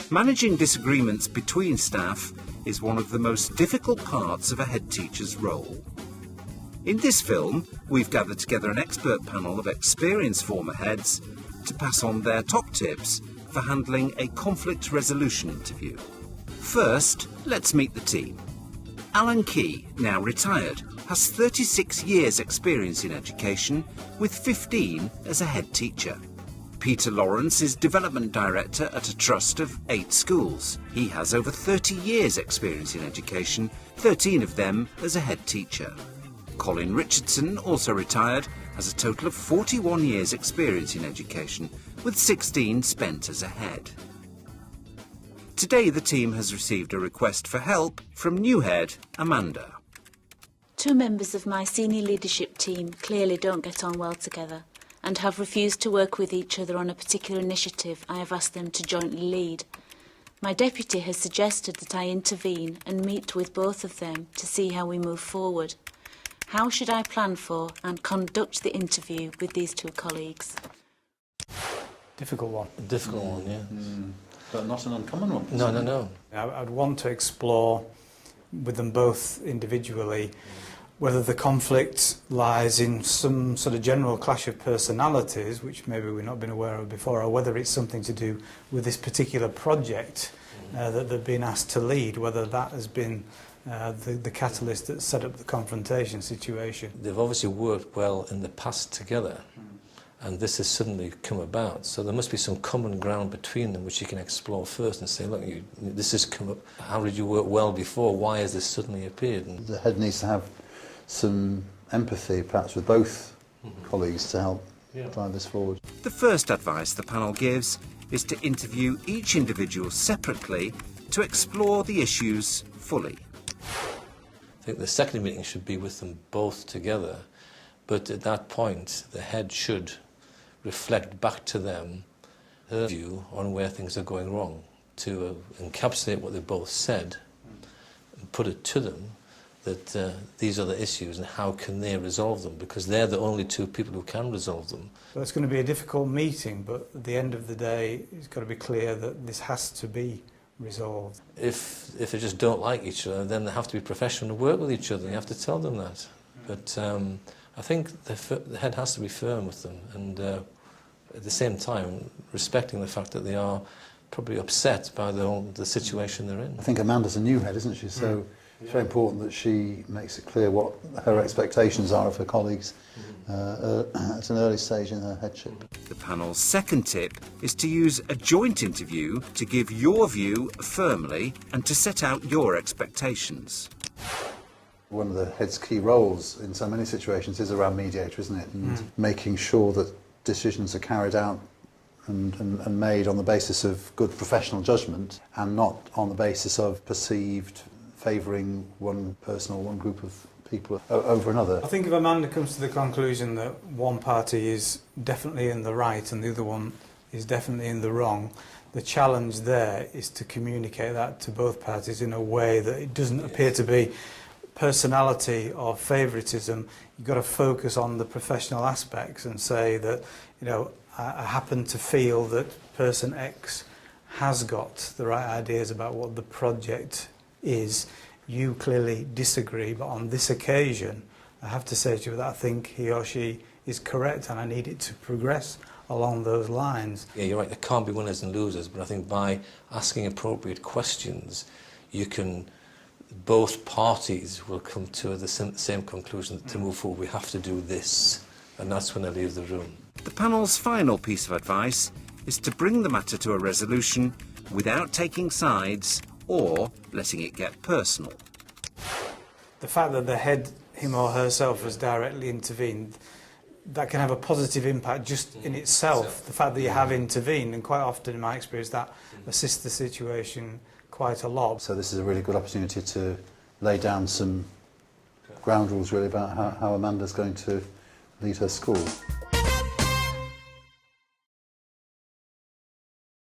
Managing disagreements between staff is one of the most difficult parts of a head teacher's role. In this film, we've gathered together an expert panel of experienced former heads to pass on their top tips for handling a conflict resolution interview. First, let's meet the team. Alan Key, now retired, has 36 years' experience in education, with 15 as a head teacher. Peter Lawrence is Development Director at a trust of 8 schools. He has over 30 years' experience in education, 13 of them as a head teacher. Colin Richardson, also retired, has a total of 41 years' experience in education, with 16 spent as a head. Today the team has received a request for help from new head Amanda. 2 members of my senior leadership team clearly don't get on well together and have refused to work with each other on a particular initiative I have asked them to jointly lead. My deputy has suggested that I intervene and meet with both of them to see how we move forward. How should I plan for and conduct the interview with these 2 colleagues? Difficult one. A difficult one, yeah. But not an uncommon one. No. I'd want to explore with them both individually whether the conflict lies in some sort of general clash of personalities, which maybe we've not been aware of before, or whether it's something to do with this particular project that they've been asked to lead, whether that has been the catalyst that set up the confrontation situation. They've obviously worked well in the past together, and this has suddenly come about. So there must be some common ground between them which you can explore first and say, look, this has come up. How did you work well before? Why has this suddenly appeared? And The head needs to have some empathy, perhaps, with both colleagues to help drive this forward. The first advice the panel gives is to interview each individual separately to explore the issues fully. I think the second meeting should be with them both together, but at that point the head should reflect back to them her view on where things are going wrong, to encapsulate what they both said and put it to them that these are the issues and how can they resolve them, because they're the only 2 people who can resolve them. So it's going to be a difficult meeting, but at the end of the day it's got to be clear that this has to be resolved. If they just don't like each other, then they have to be professional and work with each other. You have to tell them that. But I think the head has to be firm with them, and at the same time respecting the fact that they are probably upset by the situation they're in. I think Amanda's a new head, isn't she? So it's very important that she makes it clear what her expectations are of her colleagues at an early stage in her headship. The panel's second tip is to use a joint interview to give your view firmly and to set out your expectations. One of the head's key roles in so many situations is around mediator, isn't it? And making sure that decisions are carried out and made on the basis of good professional judgment and not on the basis of perceived favouring one person or one group of people over another. I think if Amanda comes to the conclusion that one party is definitely in the right and the other one is definitely in the wrong, the challenge there is to communicate that to both parties in a way that it doesn't appear to be personality or favouritism. You've got to focus on the professional aspects and say that, I happen to feel that person X has got the right ideas about what the project is. You clearly disagree, but on this occasion I have to say to you that I think he or she is correct and I need it to progress along those lines. Yeah, you're right, there can't be winners and losers, but I think by asking appropriate questions both parties will come to the same conclusion that to move forward we have to do this, and that's when they leave the room. The panel's final piece of advice is to bring the matter to a resolution without taking sides or letting it get personal. The fact that the head, him or herself, has directly intervened, that can have a positive impact just in itself. The fact that you have intervened, and quite often in my experience that assists the situation quite a lot. So this is a really good opportunity to lay down some ground rules really about how Amanda's going to lead her school.